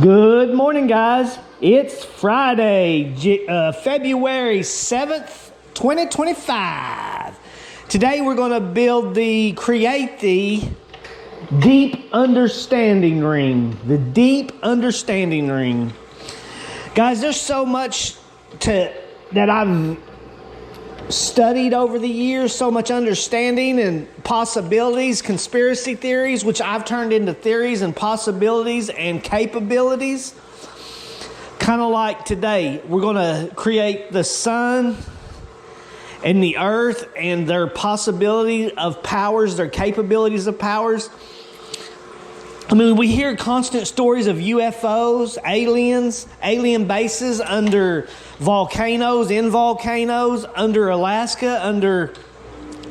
Good morning, guys. It's Friday, February 7th, 2025. Today we're going to create the deep understanding ring. The deep understanding ring. Guys, there's so much that I've studied over the years, so much understanding and possibilities, conspiracy theories, which I've turned into theories and possibilities and capabilities. Kind of like today, we're going to create the sun and the earth and their possibility of powers, their capabilities of powers. I mean, we hear constant stories of UFOs, aliens, alien bases under volcanoes, in volcanoes, under Alaska, under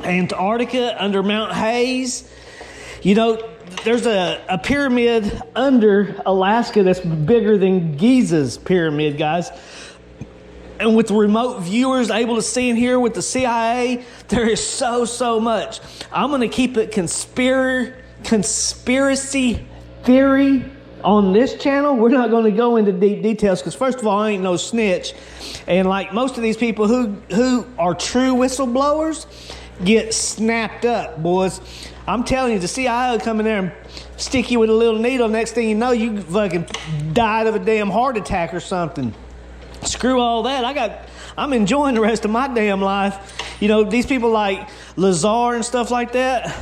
Antarctica, under Mount Hayes. You know, there's a pyramid under Alaska that's bigger than Giza's pyramid, guys. And with remote viewers able to see and hear with the CIA, there is so much. I'm going to keep it conspiracy theory on this channel. We're not going to go into deep details because, first of all, I ain't no snitch. And like most of these people who are true whistleblowers get snapped up, boys. I'm telling you, the CIA will come in there and stick you with a little needle. Next thing you know, you fucking died of a damn heart attack or something. Screw all that. I'm enjoying the rest of my damn life. You know, these people like Lazar and stuff like that.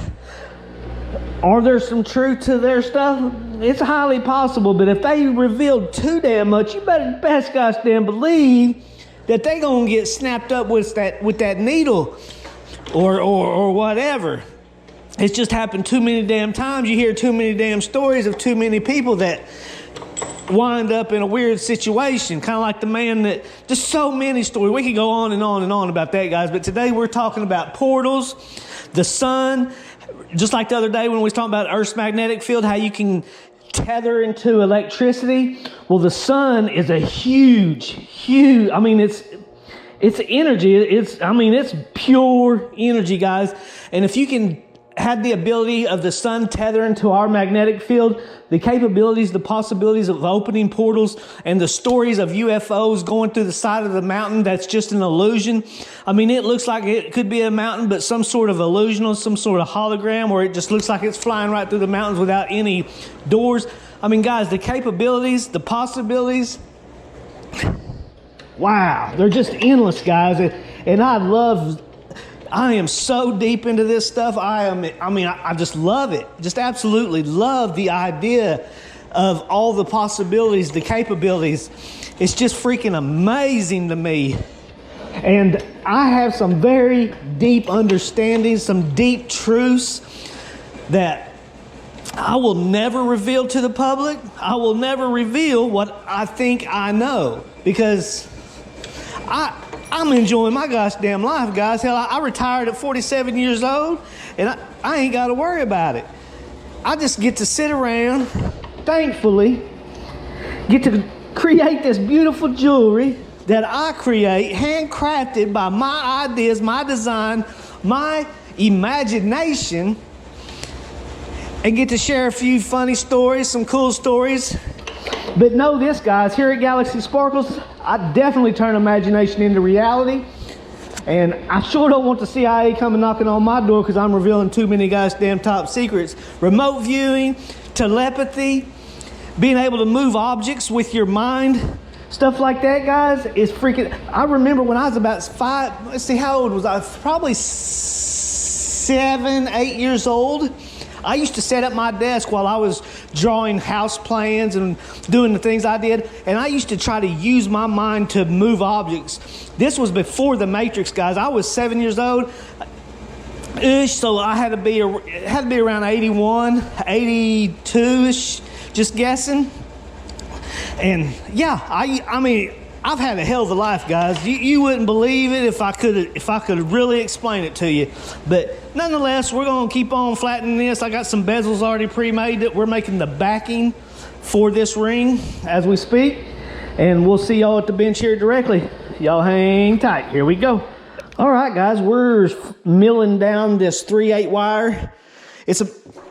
Are there some truth to their stuff? It's highly possible, but if they revealed too damn much, you better best gosh damn believe that they gonna get snapped up with that needle or whatever. It's just happened too many damn times. You hear too many damn stories of too many people that wind up in a weird situation, kind of like the man that, just so many stories. We could go on and on and on about that, guys, but today we're talking about portals, the sun. Just like the other day when we was talking about Earth's magnetic field, how you can tether into electricity. Well, the sun is a huge, I mean, it's energy. It's pure energy, guys. And if you can have the ability of the sun tether into our magnetic field, the capabilities, the possibilities of opening portals, and the stories of UFOs going through the side of the mountain that's just an illusion. I mean, it looks like it could be a mountain, but some sort of illusional, some sort of hologram, where it just looks like it's flying right through the mountains without any doors. I mean, guys, the capabilities, the possibilities, wow, they're just endless, guys. And I am so deep into this stuff. I just love it. Just absolutely love the idea of all the possibilities, the capabilities. It's just freaking amazing to me. And I have some very deep understandings, some deep truths that I will never reveal to the public. I will never reveal what I think I know, because I'm enjoying my gosh damn life, guys. Hell, I retired at 47 years old, and I ain't got to worry about it. I just get to sit around, thankfully, get to create this beautiful jewelry that I create, handcrafted by my ideas, my design, my imagination, and get to share a few funny stories, some cool stories. But know this, guys, here at Galaxy Sparkles, I definitely turn imagination into reality. And I sure don't want the CIA coming knocking on my door because I'm revealing too many guys' damn top secrets. Remote viewing, telepathy, being able to move objects with your mind, stuff like that, guys, is freaking... I remember when I was about let's see, how old was I? Probably 7, 8 years old. I used to set up my desk while I was drawing house plans and doing the things I did, and I used to try to use my mind to move objects. This was before the Matrix, guys. I was 7 years old, so I had to be around 81, 82-ish, just guessing. And yeah, I mean, I've had a hell of a life, guys. You wouldn't believe it if I could really explain it to you. But nonetheless, we're going to keep on flattening this. I got some bezels already pre-made that we're making the backing for this ring as we speak. And we'll see y'all at the bench here directly. Y'all hang tight. Here we go. All right, guys, we're milling down this 3/8 wire.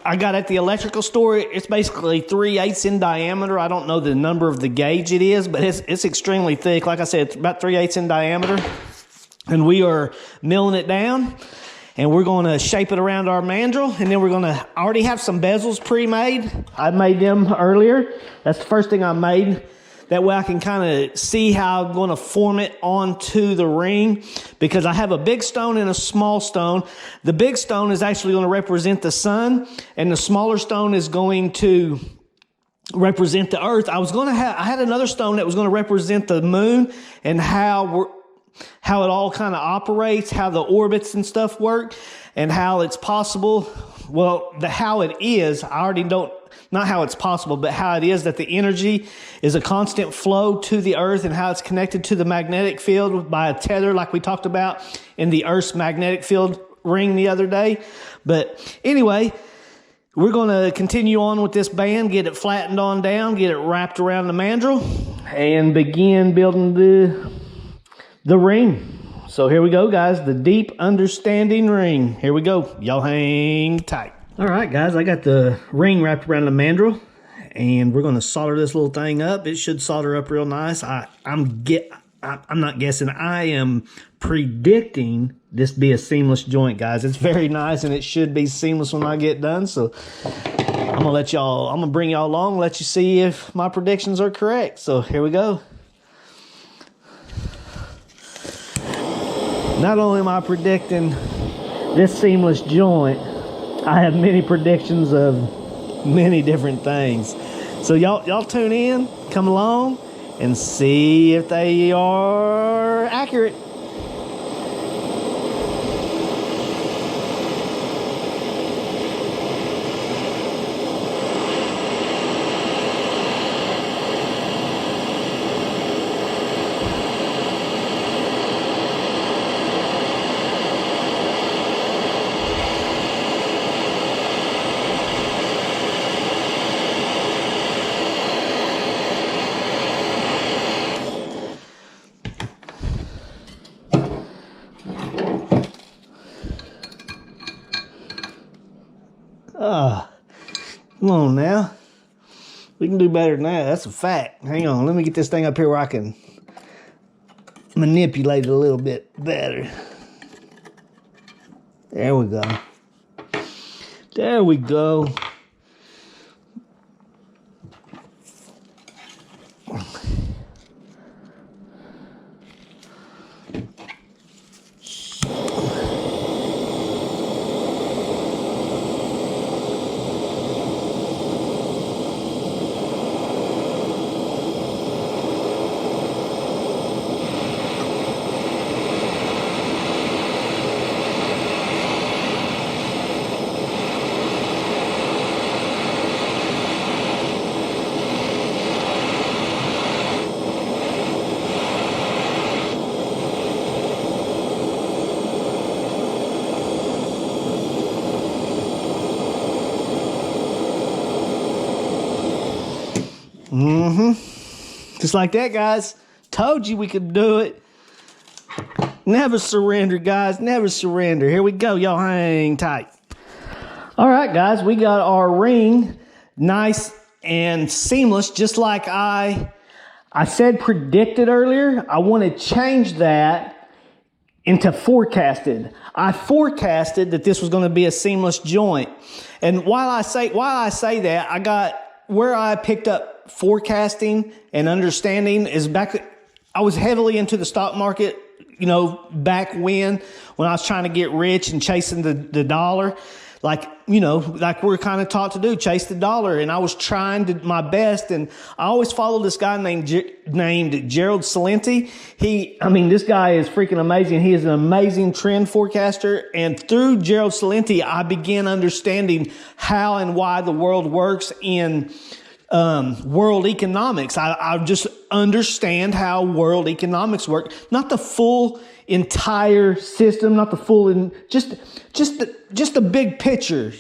I got at the electrical store. It's basically 3/8 in diameter. I don't know the number of the gauge it is, but it's extremely thick. Like I said, it's about 3/8 in diameter. And we are milling it down. And we're going to shape it around our mandrel. And then we're going to already have some bezels pre-made. I made them earlier. That's the first thing I made. That way I can kind of see how I'm going to form it onto the ring, because I have a big stone and a small stone. The big stone is actually going to represent the sun, and the smaller stone is going to represent the earth. I had another stone that was going to represent the moon and how it all kind of operates, how the orbits and stuff work, and how it's possible. Well, how it is, I already don't. Not how it's possible, but how it is that the energy is a constant flow to the earth, and how it's connected to the magnetic field by a tether, like we talked about in the Earth's magnetic field ring the other day. But anyway, we're going to continue on with this band, get it flattened on down, get it wrapped around the mandrel, and begin building the ring. So here we go, guys, the deep understanding ring. Here we go. Y'all hang tight. All right, guys, I got the ring wrapped around the mandrel, and we're going to solder this little thing up. It should solder up real nice. I'm not guessing. I am predicting this be a seamless joint, guys. It's very nice, and it should be seamless when I get done. So I'm gonna bring y'all along, let you see if my predictions are correct. So here we go. Not only am I predicting this seamless joint, I have many predictions of many different things. So y'all tune in, come along, and see if they are accurate. Come on now. We can do better than that. That's a fact. Hang on. Let me get this thing up here where I can manipulate it a little bit better. There we go. There we go. Just like that, guys. Told you we could do it. Never surrender, guys. Never surrender. Here we go. Y'all hang tight. All right, guys. We got our ring nice and seamless, just like I said predicted earlier. I want to change that into forecasted. I forecasted that this was going to be a seamless joint. And while I say that, I got where I picked up forecasting and understanding is back. I was heavily into the stock market, back when I was trying to get rich and chasing the dollar, like we're kind of taught to do, chase the dollar. And I was trying my best, and I always followed this guy named Gerald Celente. This guy is freaking amazing. He is an amazing trend forecaster. And through Gerald Celente, I began understanding how and why the world works in world economics. I just understand how world economics work. Not the full entire system, not the full, just the big picture,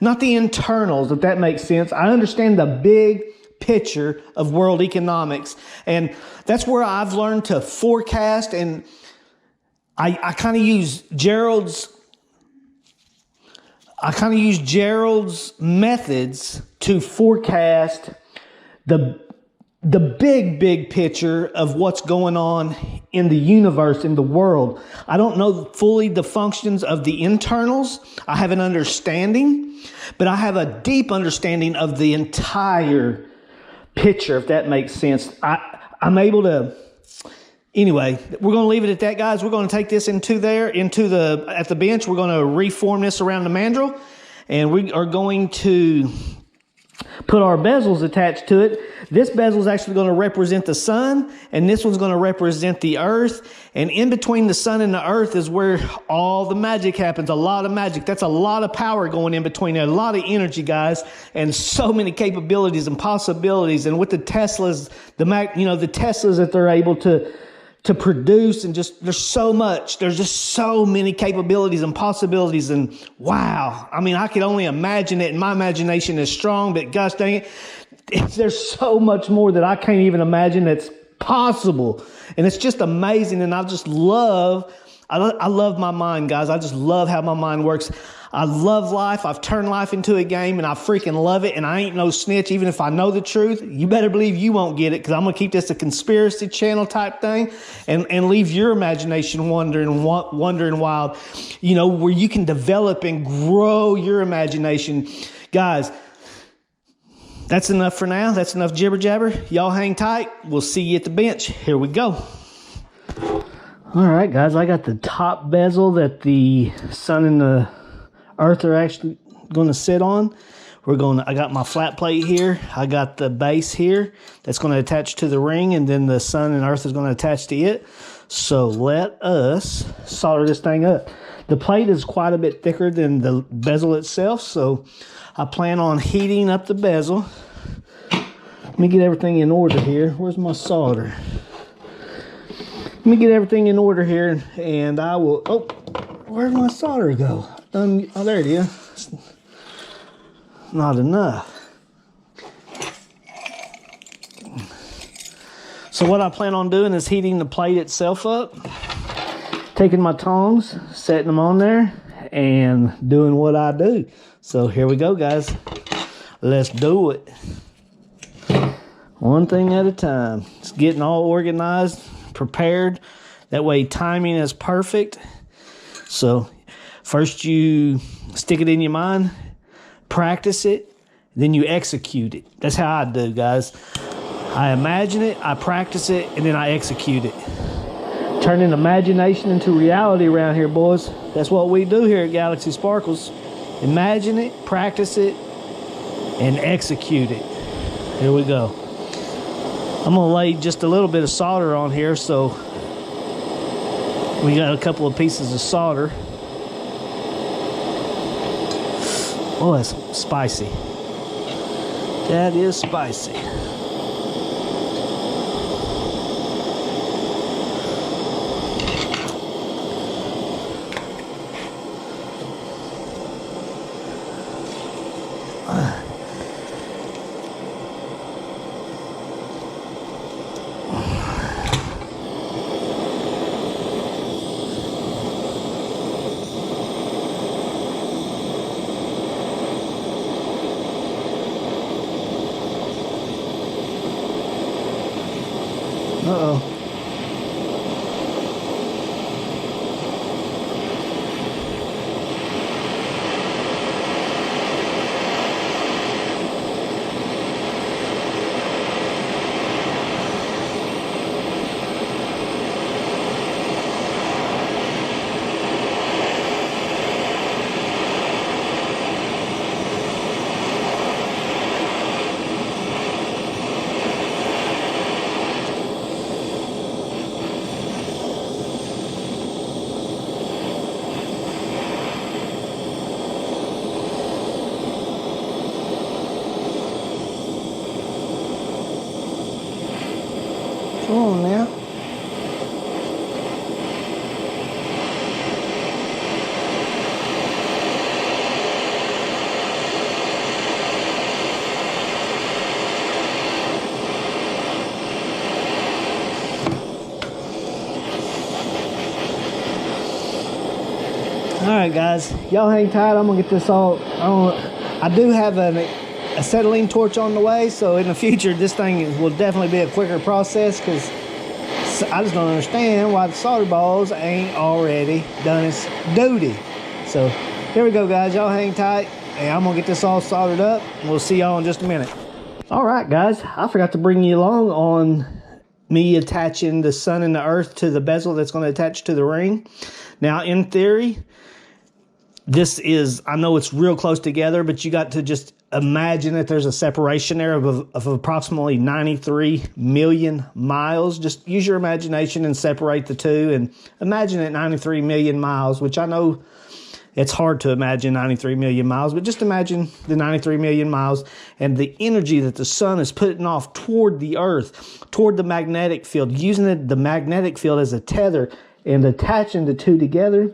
not the internals, if that makes sense. I understand the big picture of world economics. And that's where I've learned to forecast. And I kind of use Gerald's I kind of use Gerald's methods to forecast the big picture of what's going on in the universe, in the world. I don't know fully the functions of the internals. I have an understanding, but I have a deep understanding of the entire picture, if that makes sense. I'm able to. Anyway, we're going to leave it at that, guys. We're going to take this at the bench. We're going to reform this around the mandrel, and we are going to put our bezels attached to it. This bezel is actually going to represent the sun, and this one's going to represent the earth. And in between the sun and the earth is where all the magic happens. A lot of magic. That's a lot of power going in between there. A lot of energy, guys, and so many capabilities and possibilities. And with the Teslas, the Teslas that they're able to produce, and just there's just so many capabilities and possibilities, and wow, I mean, I could only imagine it, and my imagination is strong, but gosh dang it, there's so much more that I can't even imagine that's possible, and it's just amazing. And I love my mind, guys. I just love how my mind works. I love life. I've turned life into a game, and I freaking love it. And I ain't no snitch. Even if I know the truth, you better believe you won't get it, because I'm going to keep this a conspiracy channel type thing, and leave your imagination wandering wild, where you can develop and grow your imagination. Guys, that's enough for now. That's enough jibber jabber. Y'all hang tight. We'll see you at the bench. Here we go. All right, guys, I got the top bezel that the sun and the earth are actually going to sit on. I got my flat plate here. I got the base here that's going to attach to the ring, and then the sun and earth is going to attach to it. So let us solder this thing up. The plate is quite a bit thicker than the bezel itself, so I plan on heating up the bezel. Let me get everything in order here. Where's my solder? Let me get everything in order here, and I will... Oh, where'd my solder go? Oh, there it is. Not enough. So what I plan on doing is heating the plate itself up, taking my tongs, setting them on there, and doing what I do. So here we go, guys. Let's do it. One thing at a time. Just getting all organized, prepared. That way timing is perfect. So first you stick it in your mind, practice it, then you execute it. That's how I do, guys. I imagine it, I practice it, and then I execute it. Turning imagination into reality around here, boys. That's what we do here at Galaxy Sparkles. Imagine it, practice it, and execute it. Here we go. I'm going to lay just a little bit of solder on here, so we got a couple of pieces of solder. Oh, that's spicy. That is spicy. Uh-oh. Come on now. All right, guys, y'all hang tight. I'm gonna get this all. I do have an acetylene torch on the way, so in the future this thing will definitely be a quicker process, because I just don't understand why the solder balls ain't already done its duty. So here we go, guys, y'all hang tight, and I'm gonna get this all soldered up, and we'll see y'all in just a minute. All right, guys, I forgot to bring you along on me attaching the sun and the earth to the bezel that's going to attach to the ring. Now, in theory, this is, I know it's real close together, but you got to just imagine that there's a separation there of approximately 93 million miles. Just use your imagination and separate the two, and imagine it 93 million miles, which I know it's hard to imagine 93 million miles, but just imagine the 93 million miles and the energy that the sun is putting off toward the earth, toward the magnetic field, using the magnetic field as a tether and attaching the two together.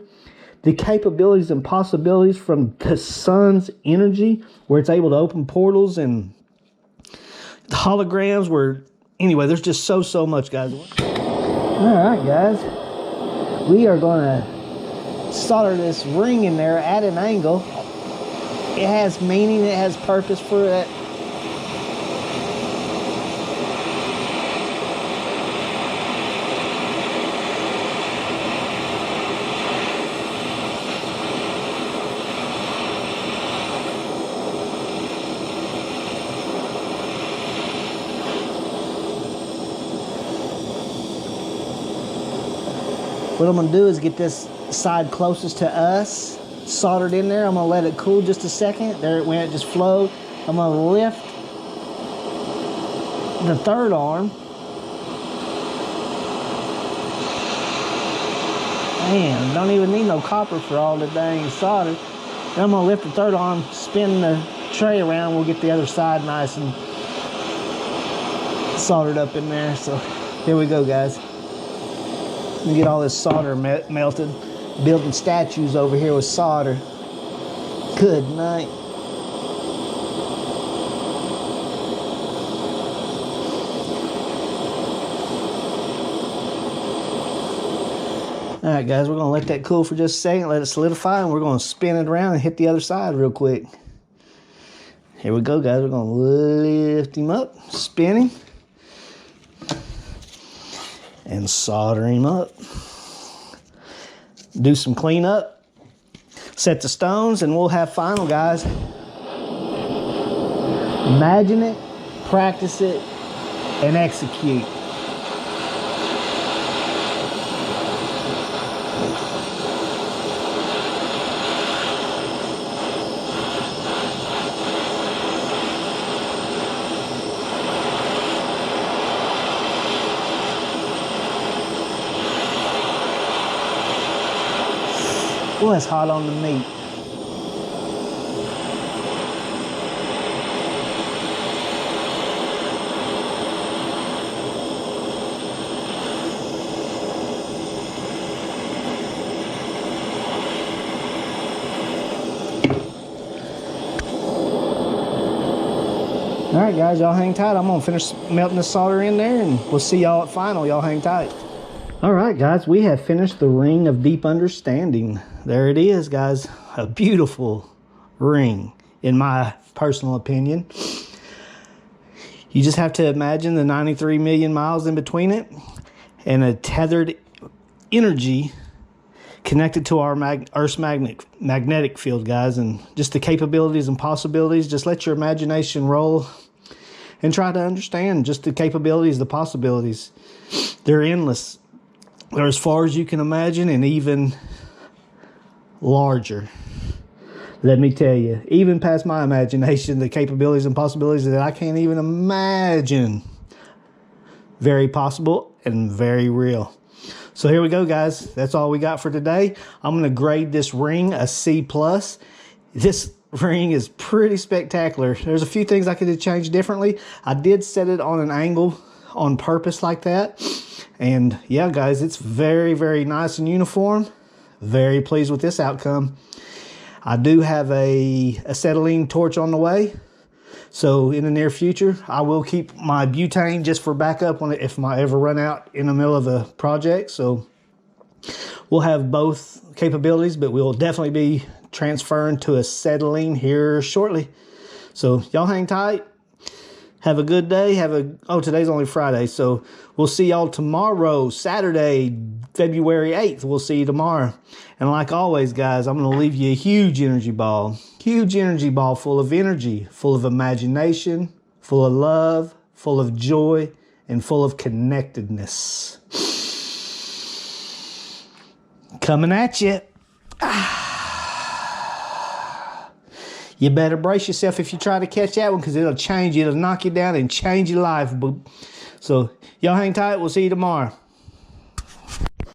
The capabilities and possibilities from the sun's energy, where it's able to open portals and holograms, where, anyway, there's just so much, guys. All right, guys, we are going to solder this ring in there at an angle. It has meaning, it has purpose for that. What I'm gonna do is get this side closest to us soldered in there. I'm gonna let it cool just a second. There it went, it just flowed. I'm gonna lift the third arm. Man, don't even need no copper for all the dang solder. Then I'm gonna lift the third arm, spin the tray around. We'll get the other side nice and soldered up in there. So here we go, guys. We get all this solder melted. Building statues over here with solder. Good night. All right, guys, we're gonna let that cool for just a second, let it solidify, and we're gonna spin it around and hit the other side real quick. Here we go, guys. We're gonna lift him up, spin him, and solder him up. Do some cleanup, set the stones, and we'll have final, guys. Imagine it, practice it, and execute. Oh, it's hot on the meat. All right, guys, y'all hang tight. I'm gonna finish melting the solder in there, and we'll see y'all at final. Y'all hang tight. All right, guys, we have finished the ring of deep understanding. There it is, guys. A beautiful ring, in my personal opinion. You just have to imagine the 93 million miles in between it and a tethered energy connected to our Earth's magnetic field, guys, and just the capabilities and possibilities. Just let your imagination roll and try to understand just the capabilities, the possibilities. They're endless. They're as far as you can imagine, and even larger. Let me tell you, even past my imagination, the capabilities and possibilities that I can't even imagine. Very possible and very real. So here we go, guys. That's all we got for today. I'm going to grade this ring a C+. This ring is pretty spectacular. There's a few things I could have changed differently. I did set it on an angle on purpose like that. And yeah, guys, it's very, very nice and uniform. Very pleased with this outcome. I do have a acetylene torch on the way. So in the near future, I will keep my butane just for backup if I ever run out in the middle of a project. So We'll have both capabilities, but we'll definitely be transferring to acetylene here shortly. So y'all hang tight. Have a good day. Today's only Friday, so we'll see y'all tomorrow, Saturday, February 8th. We'll see you tomorrow. And like always, guys, I'm going to leave you a huge energy ball. Huge energy ball full of energy, full of imagination, full of love, full of joy, and full of connectedness. Coming at you. You better brace yourself if you try to catch that one, because it'll change you. It'll knock you down and change your life. So y'all hang tight. We'll see you tomorrow.